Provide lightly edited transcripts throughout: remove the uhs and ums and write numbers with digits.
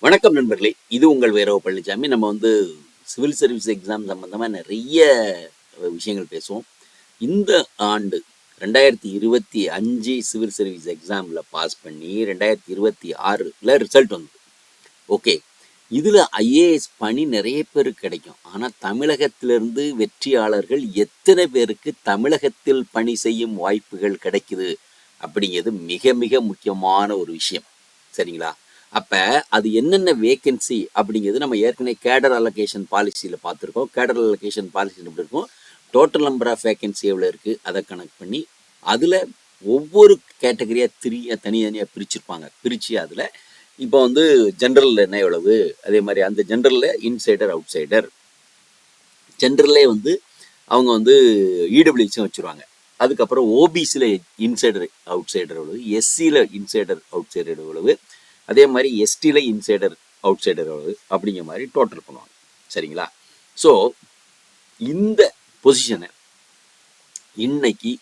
வணக்கம் நண்பர்களே, இது உங்கள் வேரவ பழனிசாமி. நம்ம சிவில் சர்வீஸ் எக்ஸாம் சம்பந்தமாக நிறைய விஷயங்கள் பேசுவோம். இந்த ஆண்டு 2025 சிவில் சர்வீஸ் எக்ஸாமில் பாஸ் பண்ணி 2026 ரிசல்ட் வந்தது. ஓகே, இதில் ஐஏஎஸ் பணி நிறைய பேருக்கு கிடைக்கும். ஆனால் தமிழகத்திலிருந்து வெற்றியாளர்கள் எத்தனை பேருக்கு தமிழகத்தில் பணி செய்யும் வாய்ப்புகள் கிடைக்குது அப்படிங்கிறது மிக மிக முக்கியமான ஒரு விஷயம். சரிங்களா? அப்போ அது என்னென்ன வேகன்சி அப்படிங்கிறது நம்ம ஏற்கனவே கேடர் அலோகேஷன் பாலிசியில் பார்த்துருக்கோம். கேடர் அலோகேஷன் பாலிசியில் எப்படி இருக்கும், டோட்டல் நம்பர் ஆஃப் வேகன்சி எவ்வளோ இருக்குது அதை கனெக்ட் பண்ணி அதில் ஒவ்வொரு கேட்டகரியாக தனித்தனியாக பிரிச்சுருப்பாங்க. பிரித்து அதில் இப்போ ஜென்ரலில் என்ன எவ்வளவு, அதே மாதிரி அந்த ஜென்ரலில் இன்சைடர் அவுட் சைடர், ஜென்ரல்லே அவங்க இடபிள்யூஸும் வச்சுருவாங்க. அதுக்கப்புறம் ஓபிசியில் இன்சைடர் அவுட் சைடர் எவ்வளவு, எஸ்சியில் இன்சைடர் அவுட் சைடர் எவ்வளவு, அதே மாதிரி எஸ்டியில் இன்சைடர் அவுட் சைடர் எவ்வளவு அப்படிங்கிற மாதிரி டோட்டல் பண்ணுவாங்க. சரிங்களா? ஸோ இந்த பொசிஷனை இன்னைக்கு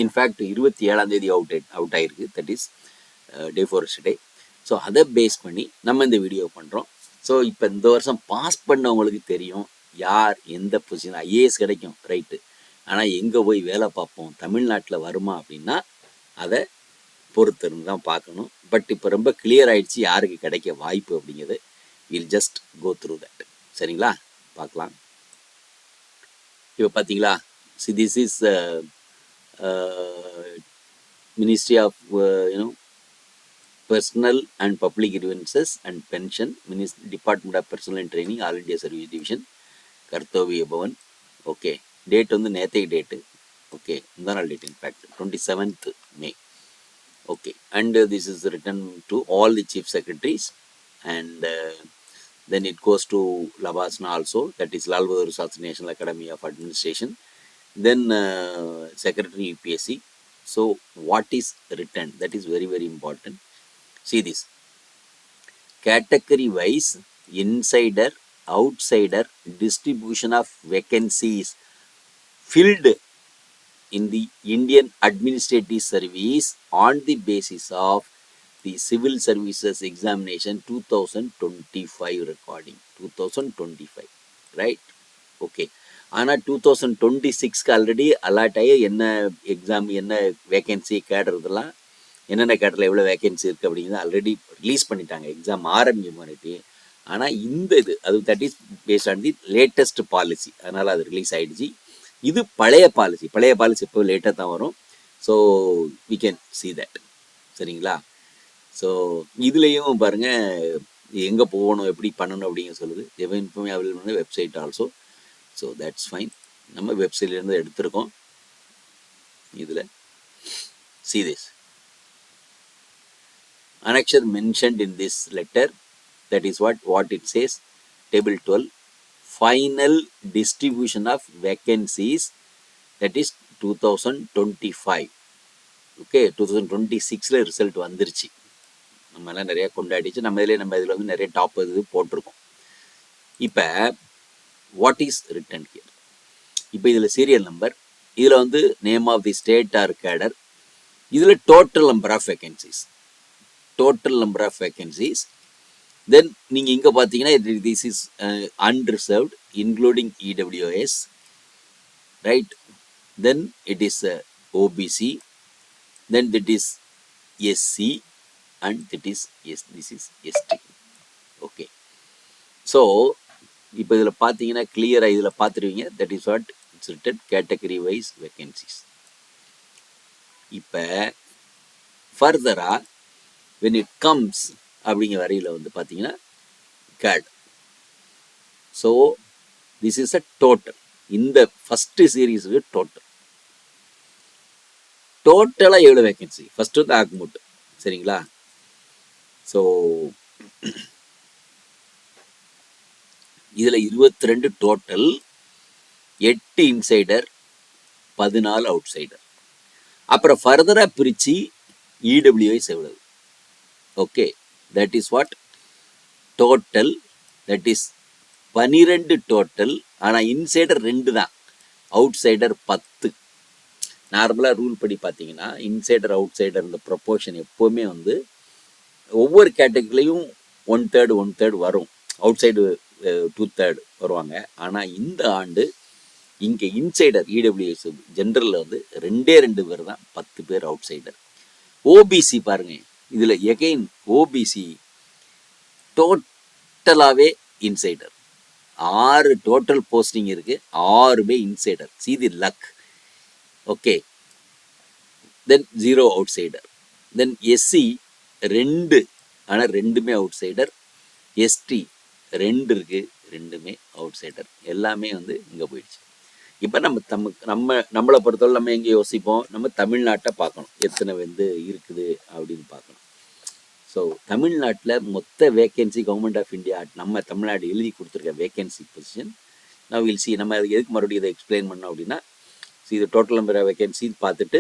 இன்ஃபேக்ட் 27 அவுட் ஆயிருக்கு. That is day forest day. So அதை பேஸ் பண்ணி நம்ம இந்த வீடியோ பண்ணுறோம். ஸோ இப்போ இந்த வருஷம் பாஸ் பண்ணவங்களுக்கு தெரியும் யார் எந்த பொசிஷன். ஐஏஎஸ் கிடைக்கும், ரைட்டு. ஆனால் எங்கே போய் வேலை பார்ப்போம், தமிழ்நாட்டில் வருமா அப்படின்னா அதை பொறுத்திருந்து தான் பார்க்கணும். பட் இப்போ ரொம்ப கிளியர் ஆயிடுச்சு யாருக்கு கிடைக்க வாய்ப்பு அப்படிங்கிறது. Will just go through that. சரிங்களா? பார்க்கலாம். இப்போ பார்த்தீங்களா, this is ministry of personnel and public grievances and pension, department of personnel and training, all India service division, Kartavya Bhavan. Okay, date நேற்றைக்கு டேட்டு. ஓகே, இந்த நாள் date in fact 27th May. Okay, and this is written to all the chief secretaries, and then it goes to Labasna also, that is Lal Bahadur Shastri National Academy of Administration, then Secretary UPSC. So what is written, that is very very important. See this, category wise insider outsider distribution of vacancies filled in the Indian Administrative Service on the basis of the Civil Services Examination 2025 recording. 2025, right? Okay. ஆனால் 2026க்கு already allot ஆகி என்ன exam, என்ன vacancy, கேடுறதெல்லாம் என்னென்ன கேட்டரில் எவ்வளோ vacancy இருக்குது அப்படிங்கிறது already release பண்ணிட்டாங்க. Exam ஆரம்பிக்கும் முன்னாடி. ஆனால் இந்த அது that is based on the latest policy. அதனால் அது ரிலீஸ் ஆகிடுச்சு. இது பழைய பாலிசி இப்போ லேட்டாக தான் வரும். So we can see that. சரிங்களா? ஸோ இதுலேயும் பாருங்கள் எங்கே போகணும், எப்படி பண்ணணும் அப்படிங்க சொல்லுது. எப்பவுமே அவைலபிள் பண்ண website also. So that's fine. நம்ம வெப்சைட்லேருந்து எடுத்திருக்கோம். இதில் see this annexure mentioned in this letter, that is what it says, table 12, final distribution of vacancies, that is 2025. Okay, 2026ல ரிசல்ட் வந்துருச்சு. நம்ம எல்லாம் நிறைய கொண்டாடிச்சு. நம்ம இதில் நிறைய டாப் இது போட்டிருக்கோம். இப்போ வாட் இஸ் ரிட்டன் ஹியர், இப்போ இதில் சீரியல் நம்பர், இதில் name of the state or cadre, இதில் total number of vacancies. Then நீங்கள் இங்கே பார்த்தீங்கன்னா this is unreserved including EWS, right. Then it is OBC, then this is SC, and this is ST. Okay, so இப்போ இதில் பார்த்தீங்கன்னா கிளியராக இதில் பார்த்துருவீங்க. That is what it's written, category wise vacancies. இப்போ ஃபர்தராக when it comes அப்படிங்கிற வரையில் பார்த்தீங்கன்னா கேட். So this is a total. இந்த ஃபஸ்ட்டு சீரீஸுக்கு டோட்டலாக எவ்வளோ வேகன்சி, ஃபஸ்ட்டு ஆக்முட். சரிங்களா? ஸோ இதில் 22 டோட்டல், 8 இன்சைடர், 14 அவுட் சைடர். அப்புறம் ஃபர்தராக பிரித்து இடபிள்யூஎஸ் எவ்வளவு. Okay, that is what total, that is 12 total. ஆனால் இன்சைடர் 2 தான், அவுட் சைடர் 10. நார்மலாக ரூல் படி பார்த்தீங்கன்னா இன்சைடர் அவுட் சைடர் இந்த ப்ரொப்போர்ஷன் எப்போவுமே ஒவ்வொரு கேட்டகரிலையும் 1/3 வரும். அவுட் சைடு 2/3 வருவாங்க. ஆனால் இந்த ஆண்டு இங்கே இன்சைடர் இடபிள்யூஎஸ் ஜென்ரலில் வந்து 2 பேர் தான், 10 பேர் அவுட் சைடர். ஓபிசி பாருங்க, இதில் எகெயின் ஓபிசி டோட்டலாகவே இன்சைடர். 6 டோட்டல் போஸ்டிங் இருக்கு, 6 insider. see the luck. Okay, then 0 outsider. Then SC 2, ஆனால் 2 அவுட் சைடர். எஸ்டி 2 இருக்கு, 2 அவுட் சைடர். எல்லாமே வந்து இங்கே போயிடுச்சு. இப்போ நம்மளை பொறுத்தவரை நம்ம எங்கே யோசிப்போம், நம்ம தமிழ்நாட்டை பார்க்கணும், எத்தனை வந்து இருக்குது அப்படின்னு பார்க்கணும். ஸோ தமிழ்நாட்டில் மொத்த வேக்கன்சி கவர்மெண்ட் ஆஃப் இந்தியா நம்ம தமிழ்நாடு எழுதி கொடுத்துருக்க வேக்கன்சி பொசிஷன் நான் வில் சி. நம்ம எதுக்கு மறுபடியும் இதை எக்ஸ்பிளைன் பண்ணோம் அப்படின்னா, இது டோட்டல் நம்பர் ஆஃப் வேக்கன்சி பார்த்துட்டு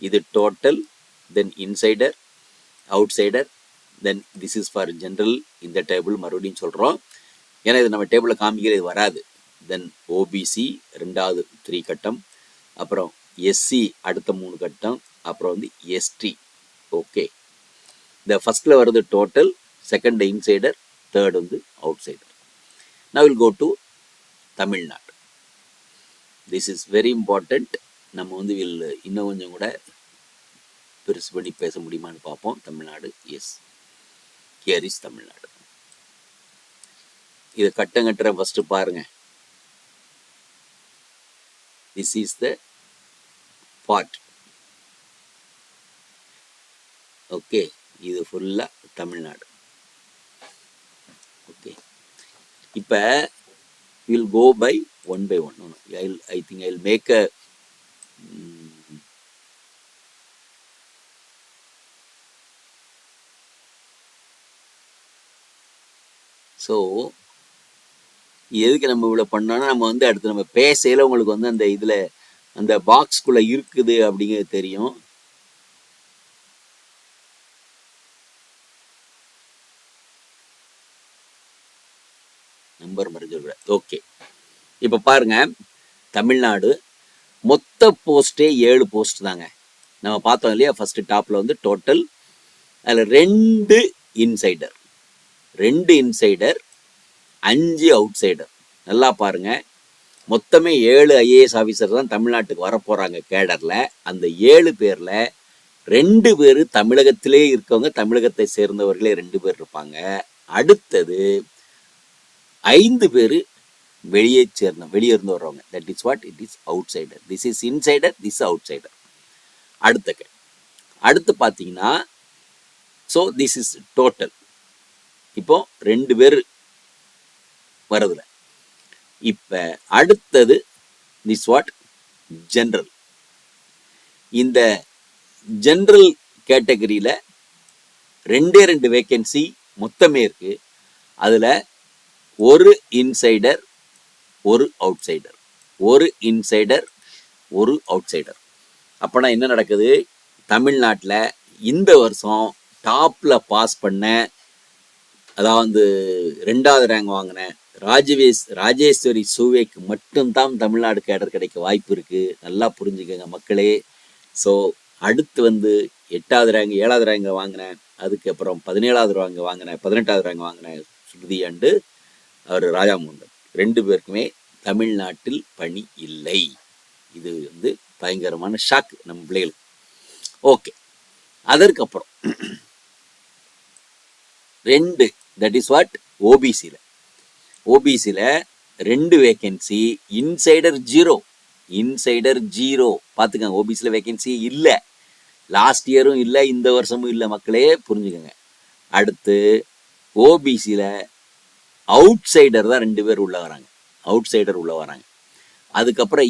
இது total, then insider, outsider, then this is for general. இந்த டேபிள் மறுபடியும் சொல்கிறோம், ஏன்னா இது நம்ம டேபிளில் காமிக்கிறது வராது. தென் ஓபிசி 2வது 3 கட்டம், அப்புறம் எஸ்சி அடுத்த 3 கட்டம், அப்புறம் வந்து எஸ்டி. ஓகே, இந்த ஃபர்ஸ்ட்ல வருது டோட்டல், செகண்ட் இன்சைடர், தேர்ட் வந்து out cider. now we'll go to Tamil Nadu. This is very important. நம்ம வந்து இன்னும் கொஞ்சம் கூட பெருசு பண்ணி பேச முடியுமான்னு பார்ப்போம். Tamil Nadu, yes, here is Tamil Nadu. இதை கட்டுற ஃபர்ஸ்ட் பாருங்க. this is the part. Okay, இது ஃபுல்லா தமிழ்நாடு. ஓகே, இப்போ will go by one by one. I think I will make a so எதுக்கு நம்ம இவ்வளோ பண்ணோன்னா, நம்ம வந்து அடுத்து நம்ம பேசையில் உங்களுக்கு வந்து அந்த இதில் அந்த பாக்ஸ்குள்ளே இருக்குது அப்படிங்கிறது தெரியும். நம்பர் மறைஞ்சிட. ஓகே, இப்போ பாருங்க, தமிழ்நாடு மொத்த போஸ்டே 7 போஸ்ட் தாங்க. நம்ம பார்த்தோம் இல்லையா, ஃபர்ஸ்ட் டாப்பில் வந்து டோட்டல், அதில் 2 இன்சைடர், 5 அவுட் சைடர். நல்லா பாருங்க, மொத்தமே 7 ஐஏஎஸ் ஆஃபீஸர் தான் தமிழ்நாட்டுக்கு வரப்போகிறாங்க கேடரில். அந்த 7 பேரில் 2 பேர் தமிழகத்திலே இருக்கவங்க, தமிழகத்தை சேர்ந்தவர்களே 2 பேர் இருப்பாங்க. அடுத்தது 5 பேர் வெளியே இருந்து வர்றவங்க. That is what it is out cider. This is insider, this out cider. அடுத்து பார்த்தீங்கன்னா, ஸோ திஸ் இஸ் டோட்டல். இப்போ 2 பேர் வரதுல. இப்போ அடுத்தது திஸ் வாட் ஜென்ரல். இந்த ஜென்ரல் கேட்டகரியில் 2 வேக்கன்சி மொத்தமே இருக்கு. அதில் 1 insider, 1 out cider, 1 insider, 1 out cider. அப்போனா என்ன நடக்குது, தமிழ்நாட்டில் இந்த வருஷம் டாப்பில் பாஸ் பண்ண, அதாவது 2வது ரேங்க் வாங்கின ராஜேஸ்வரி சூவேக்கு மட்டும்தான் தமிழ்நாடு கேடர் கிடைக்க வாய்ப்பு இருக்குது. நல்லா புரிஞ்சுக்கங்க மக்களே. ஸோ அடுத்து வந்து 8வது ரேங்க் 7வது ரேங்க் வாங்கினேன், அதுக்கப்புறம் 17வது ரேங்க் வாங்கினேன், 18வது ரேங்க் வாங்கினேன் ஸ்ருதி அண்டு அவர் ராஜாமுண்டன். 2 பேருக்குமே தமிழ்நாட்டில் பணி இல்லை. இது வந்து பயங்கரமான ஷாக் நம்ம பிள்ளைகளுக்கு. ஓகே, அதற்கப்புறம் 2, தட் இஸ் வாட் ஓபிசியில். 2 வேக்கன்சி, இன்சைடர் 0. பார்த்துக்கங்க, ஓபிசியில் வேக்கன்சி இல்லை, லாஸ்ட் இயரும் இல்லை, இந்த வருஷமும் இல்லை மக்களே, புரிஞ்சுக்கோங்க. அடுத்து ஓபிசியில் அவுட் சைடர் தான் 2 பேர் உள்ள வராங்க. அதுக்கப்புறம்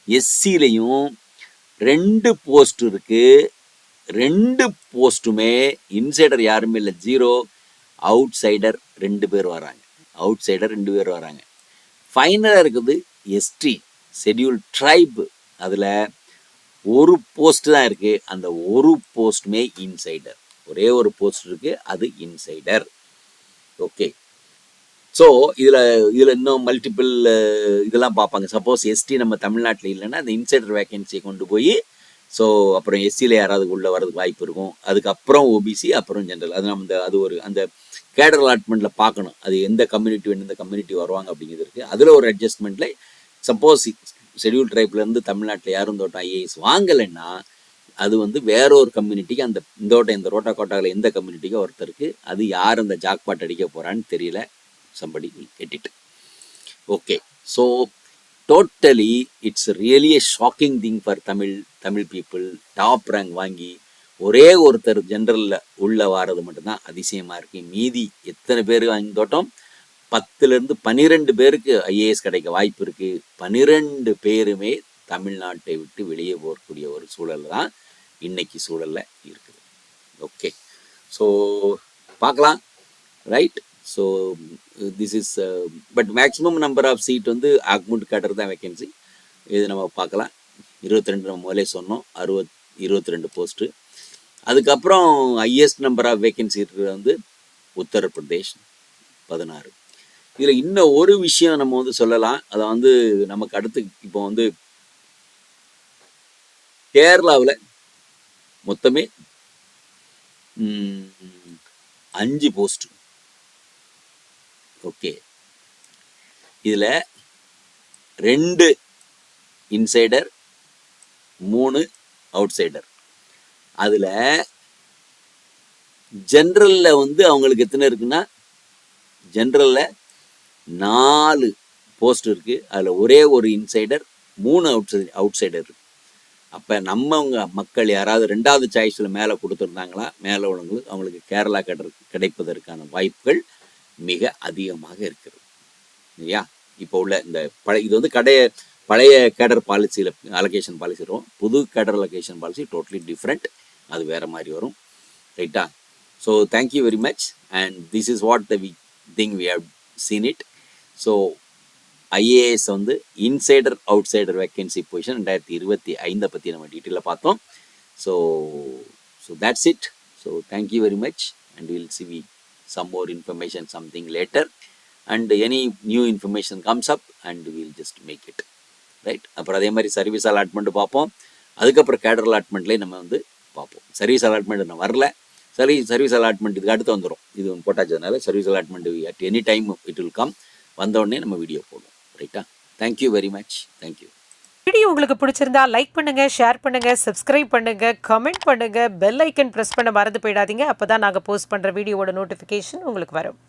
எஸ்சிலையும் 2 போஸ்ட் இருக்கு. 2 போஸ்ட்டுமே இன்சைடர் யாருமே இல்லை, 0. அவுட் சைடர் 2 பேர் வராங்க. ஃபைனலாக இருக்குது எஸ்டி, ஷெட்யூல் ட்ரைப். அதில் 1 போஸ்ட் தான் இருக்குது. அந்த 1 போஸ்ட்டுமே இன்சைடர். ஒரே 1 போஸ்ட் இருக்குது, அது இன்சைடர். ஓகே, ஸோ இதில் இன்னும் மல்டிபிள் இதெல்லாம் பார்ப்பாங்க. சப்போஸ் எஸ்டி நம்ம தமிழ்நாட்டில் இல்லைன்னா அந்த இன்சைடர் வேக்கன்சியை கொண்டு போய் ஸோ அப்புறம் எஸ்சியில் யாராவது உள்ளே வரதுக்கு வாய்ப்பு இருக்கும். அதுக்கப்புறம் ஓபிசி, அப்புறம் ஜென்ரல். அது நம்ம அது ஒரு அந்த கேடர் அலாட்மெண்ட்டில் பார்க்கணும். அது எந்த கம்யூனிட்டி வேணும், எந்த கம்யூனிட்டி வருவாங்க அப்படிங்கிறது இருக்குது. அதில் ஒரு அட்ஜஸ்ட்மெண்ட்டில் சப்போஸ் ஷெட்யூல் ட்ரைப்லேருந்து தமிழ்நாட்டில் யாரும் இந்த வட்டம் ஐஏஎஸ் வாங்கலைன்னா அது வந்து வேற ஒரு கம்யூனிட்டிக்கு இந்த வட்டம் இந்த ரோட்டா கோட்டாவில் எந்த கம்யூனிட்டிக்கோ ஒருத்தருக்கு அது யார் அந்த ஜாக்பாட் அடிக்க போகிறான்னு தெரியல. சம்படி கெட்டிட்டு okay. So totally it's really a shocking thing for Tamil people. Top rank வாங்கி ஒரே ஒருத்தர் ஜென்ரலில் உள்ள வாரது மட்டும்தான் அதிசயமாக இருக்குது. மீதி எத்தனை பேர் வாங்கி தோட்டம் 10லேருந்து 12 பேருக்கு ஐஏஎஸ் கிடைக்க வாய்ப்பு இருக்குது. 12 பேருமே தமிழ்நாட்டை விட்டு வெளியே போகக்கூடிய ஒரு சூழல் தான் இன்னைக்கு சூழலில் இருக்குது. ஓகே, ஸோ பார்க்கலாம், right. So this is but maximum number of seat வந்து ஆக்முண்ட் கேட்டர் தான் வேக்கன்சி. இது நம்ம பார்க்கலாம். 22 நம்ம முதலே சொன்னோம், 22 போஸ்ட்டு. அதுக்கப்புறம் ஹையஸ்ட் நம்பர் ஆஃப் வேக்கன்சி இருக்கிறது வந்து உத்தரப்பிரதேஷ் 16. இதில் இன்னும் ஒரு விஷயம் நம்ம வந்து சொல்லலாம். அதை வந்து நமக்கு அடுத்து இப்போ வந்து கேரளாவில் மொத்தமே 5 போஸ்ட். ஓகே, இதில் 2 இன்சைடர், 3 அவுட் சைடர். அதில் ஜென்ரலில் வந்து அவங்களுக்கு எத்தனை இருக்குன்னா, ஜென்ரலில் 4 போஸ்ட் இருக்குது. அதில் ஒரே ஒரு இன்சைடர், 3 அவுட் சைடர் இருக்குது. அப்போ நம்மவங்க மக்கள் யாராவது 2வது சாய்ஸில் மேலே கொடுத்துருந்தாங்களா, மேலே உள்ளவங்களுக்கு அவங்களுக்கு கேரளா கிடைப்பதற்கான வாய்ப்புகள் மிக அதிகமாக இருக்கிறது இல்லையா? இப்போ உள்ள இந்த இது வந்து பழைய கேடர் பாலிசியில் அலோகேஷன் பாலிசி வரும். புது cadre allocation policy totally different, அது வேறு மாதிரி வரும், ரைட்டா? So thank you very much. And this is what the thing we have seen it. So IAS வந்து insider outsider vacancy position 2025 பற்றி நம்ம டீட்டெயிலாக பார்த்தோம். So that's it. So thank you very much, and we'll see some more information something later, and any new information comes up and we'll just make it right. அப்புறம் அதே மாதிரி service allotment பார்ப்போம். அதுக்கப்புறம் கேடர் அலாட்மெண்ட்லேயே நம்ம வந்து பார்ப்போம். சர்வீஸ் அலாட்மெண்ட் நான் வரல, சர்வீஸ் அலாட்மெண்ட் இதுக்கு அடுத்து வந்துடும். இது போட்டாச்சதுனால service allotment at any time it will come. வந்தோடனே நம்ம வீடியோ போடுவோம், ரைட்டா? Thank you very much. Thank you. Video உங்களுக்கு பிடிச்சிருந்தா லைக் பண்ணுங்க, ஷேர் பண்ணுங்க, சப்ஸ்கிரைப் பண்ணுங்க, கமெண்ட் பண்ணுங்க, பெல் ஐக்கன் பிரஸ் பண்ண மறந்து போயிடாதீங்க. அப்பதான் நாங்கள் போஸ்ட் பண்ற வீடியோவோட நோட்டிஃபிகேஷன் உங்களுக்கு வரும்.